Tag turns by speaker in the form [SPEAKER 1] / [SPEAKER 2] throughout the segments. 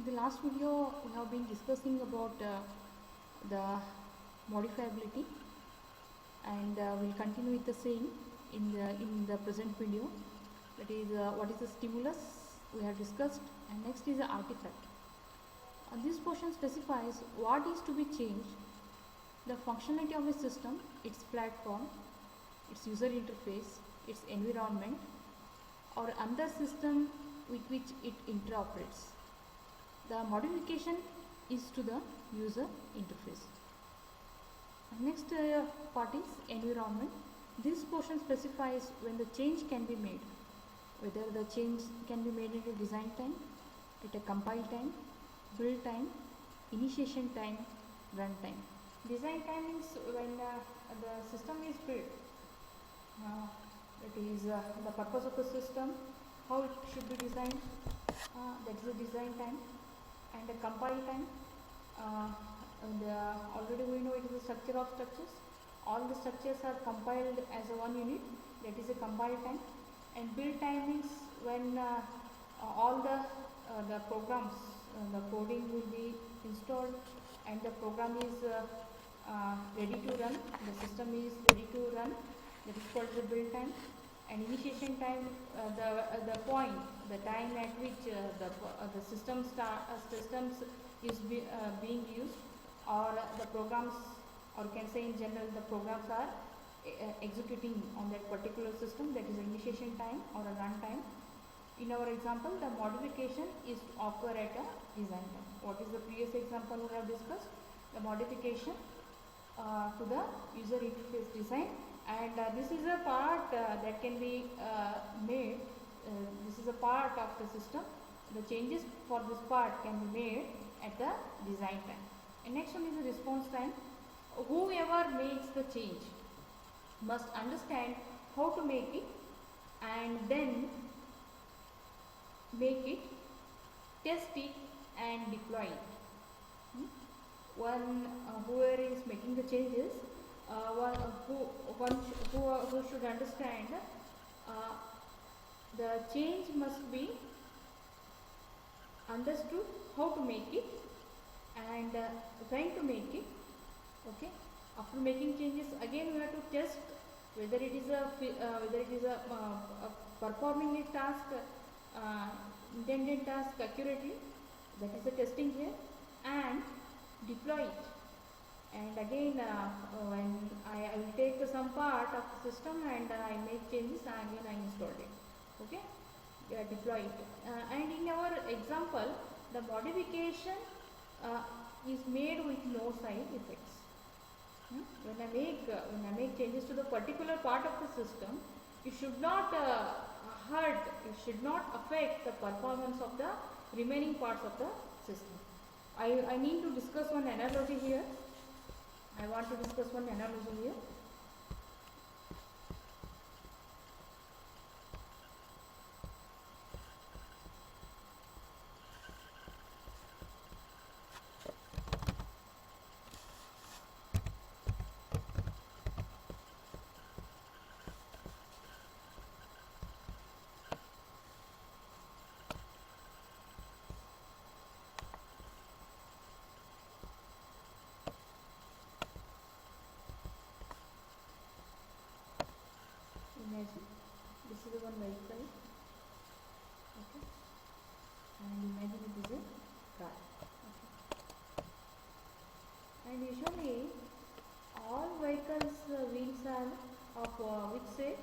[SPEAKER 1] the last video we have been discussing about the modifiability, and we'll continue with the same in the present video. That is, what is the stimulus we have discussed, and next is the artifact. This portion specifies what is to be changed, the functionality of a system, its platform, its user interface, its environment, or another system with which it interoperates. The modification is to the user interface. Next part is environment. This portion specifies when the change can be made, whether the change can be made at a design time, at a compile time, build time, initiation time, run time. Design time is when the system is built. That is the purpose of the system, how it should be designed, that is the design time. And the compile time, already we know it is a structure of structures. All the structures are compiled as a one unit, that is a compile time. And build time is when all the programs, the coding will be installed and the program is ready to run, the system is ready to run, that is called the build time. And initiation time, the point, the time at which the systems is being used, or the programs, or you can say in general the programs are executing on that particular system, that is initiation time or a run time. In our example, the modification is to occur at a design time. What is the previous example we have discussed? The modification to the user interface design. And this is a part that can be made, this is a part of the system. The changes for this part can be made at the design time. And next one is the response time. Whoever makes the change must understand how to make it and then make it, test it and deploy it. Whoever is making the changes, who should understand the change must be understood, how to make it and when to make it. Okay. After making changes, again we have to test whether it is a performing a task, intended task accurately. That is the testing here, and deploy it. And again, when I will take some part of the system and I make changes, and again I install it. Okay, deploy it. And in our example, the modification is made with no side effects. When I make changes to the particular part of the system, it should not hurt, it should not affect the performance of the remaining parts of the system. I need to discuss one analogy here. I want to discuss one analogy here. Imagine this is the one vehicle, okay, and imagine it is a car, okay. And usually all vehicles wheels are of which shape?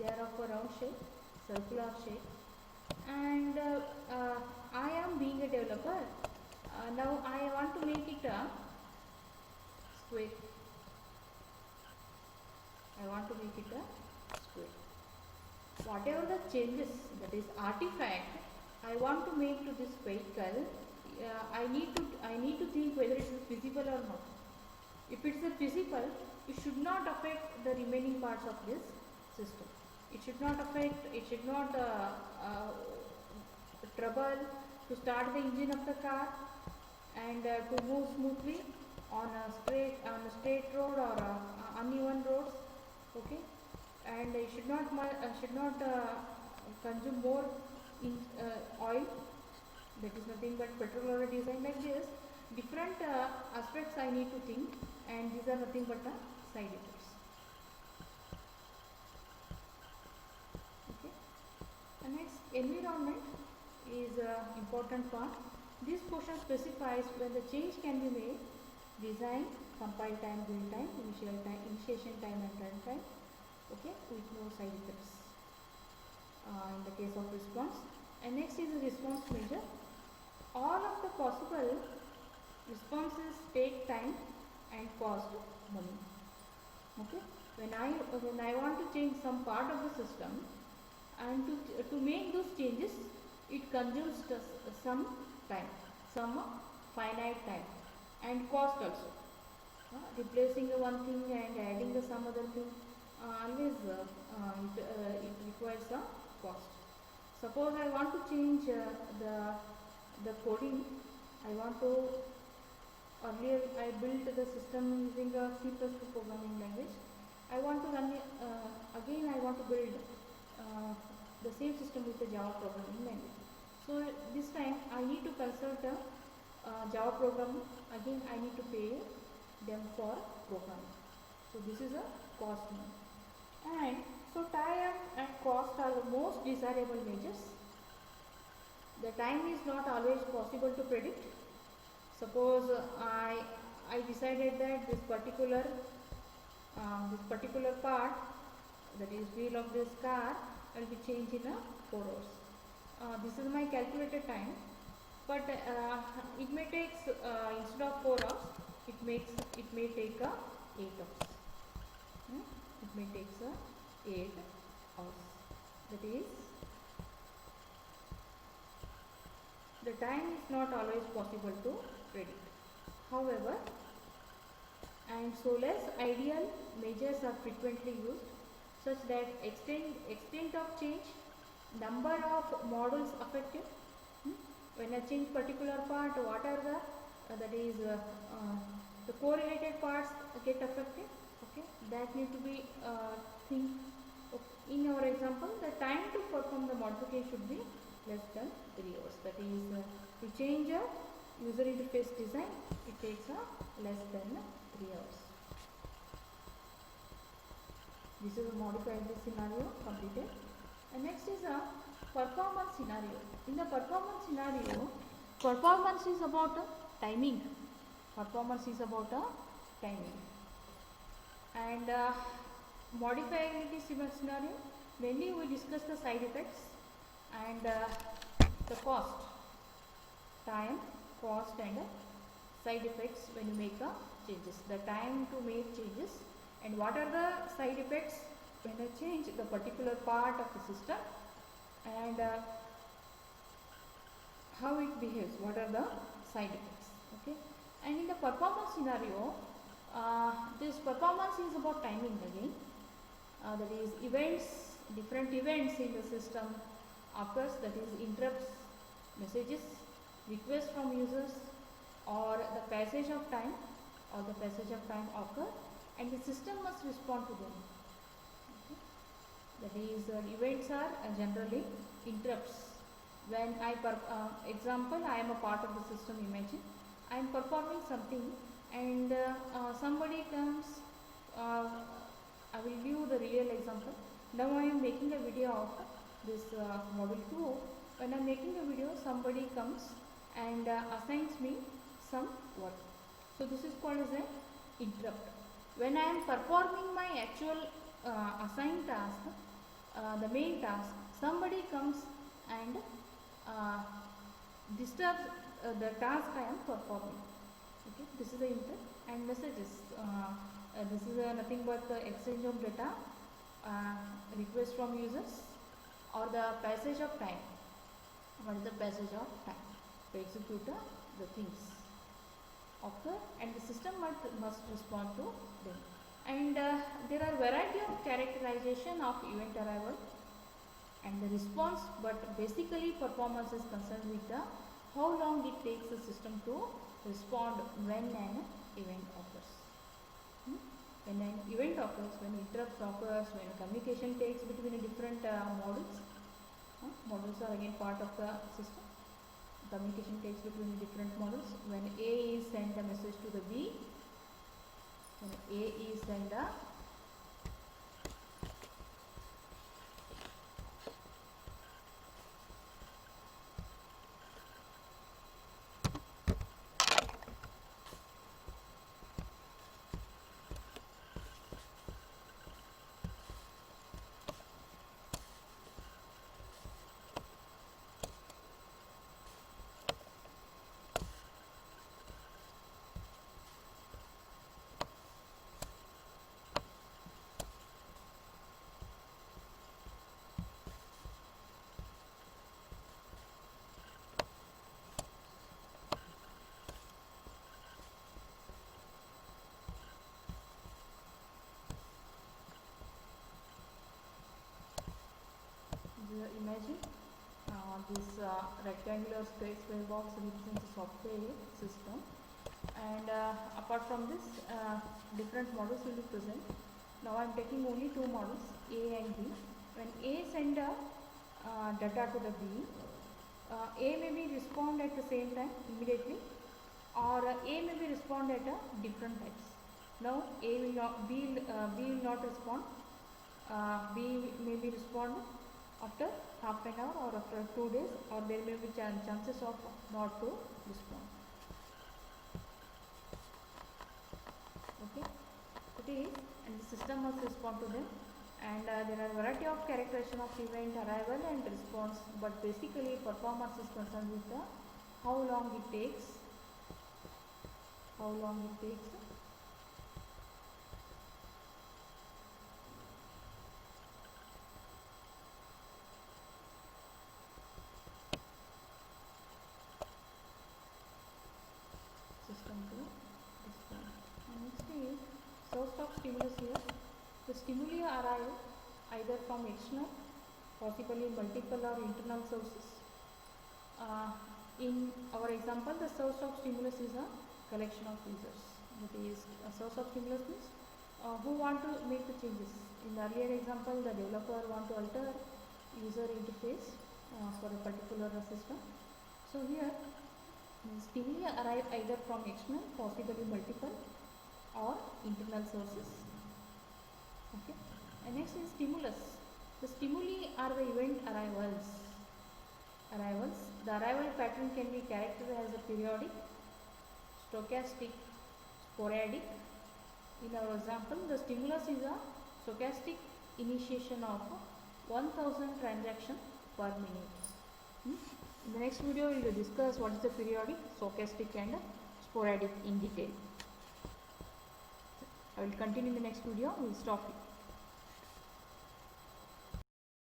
[SPEAKER 1] They are of a round shape, circular shape. And I am being a developer, now I want to make it a square. I want to make it a square. Whatever the changes, that is artifact, I want to make to this vehicle, I need to think whether it is feasible or not. If it is feasible, it should not affect the remaining parts of this system. It should not affect, it should not trouble to start the engine of the car and to move smoothly on a straight road or uneven roads. Okay, and it should not consume more oil, that is nothing but petrol order design. Like this, different aspects I need to think, and these are nothing but side effects. Okay. And next, environment is an important part. This portion specifies when the change can be made: design, compile time, build time, initiation time and run time. Okay, with no side effects in the case of response. And next is the response measure. All of the possible responses take time and cost money. Okay, when I want to change some part of the system, and to make those changes, it consumes some time, some finite time, and cost also. Replacing one thing and adding some other thing, always it requires a cost. Suppose I want to change the coding. I want to, earlier I built the system using a C++ programming language. I want to run again I want to build the same system with the Java programming language. So this time I need to consult a Java programmer. Again I need to pay them for programming. So this is a cost one. And so time and cost are the most desirable measures. The time is not always possible to predict. Suppose I decided that this particular part, that is wheel of this car, will be changed in 4 hours. This is my calculated time, but it may take instead of 4 hours, it may take 8 hours. It may take 8 hours. That is, the time is not always possible to predict. However, and so less ideal measures are frequently used, such that extent of change, number of models affected. When I change particular part, what are the correlated parts get affected. Okay, that need to be think. In our example, the time to perform the modification should be less than 3 hours. That is, to change a user interface design, it takes less than 3 hours. This is a modifiable scenario completed. And next is a performance scenario. In the performance scenario, performance is about timing. Performance is about timing. And modifiability scenario, mainly we discuss the side effects and the cost, time, cost and side effects when you make changes. The time to make changes, and what are the side effects when I change the particular part of the system, and how it behaves, what are the side effects. Okay, and in the performance scenario, this performance is about timing again. That is, events, different events in the system occurs, that is interrupts, messages, requests from users, or the passage of time occur, and the system must respond to them. Okay. That is, events are generally interrupts. When example, I am a part of the system. Imagine I am performing something, and somebody comes. I will give the real example. Now I am making a video of this model 2. When I am making a video, somebody comes and assigns me some work. So this is called as an interrupt. When I am performing my actual assigned task, the main task, somebody comes and disturbs the task I am performing. Okay, this is the interrupt. And messages. This is nothing but the exchange of data, request from users, or the passage of time. What is the passage of time? To execute the things occur, and the system must respond to them. And there are variety of characterization of event arrival and the response, but basically performance is concerned with the how long it takes the system to respond when an event occurs. When an event occurs, when interrupts occurs, when communication takes between different modules. Modules are again part of the system. communication takes between different models. When A is send a message to the B, when A is send a imagine this rectangular space box represents a software system, and apart from this different models will be present. Now I am taking only two models, A and B. When A send a data to the B, A may be respond at the same time immediately, or A may be respond at a different times. Now A will not, B will not respond. B may be respond after half an hour or after 2 days, or there may be chances of not to respond. Okay, it is, and the system must respond to them, and there are variety of characterization of event arrival and response, but basically performance is concerned with the how long it takes, system to respond. And next is source of stimulus here. The stimuli arrive either from external, possibly multiple or internal sources. In our example, the source of stimulus is a collection of users. That is, a source of stimulus means who want to make the changes. In the earlier example, the developer want to alter user interface for a particular system. So here, stimuli arrive either from external, possibly multiple, or internal sources. Okay. And next is stimulus. The stimuli are the event arrivals. The arrival pattern can be characterized as a periodic, stochastic, sporadic. In our example, the stimulus is a stochastic initiation of 1000 transactions per minute. In the next video, we will discuss what is the periodic, stochastic and sporadic in detail. I will continue in the next video. We will stop here.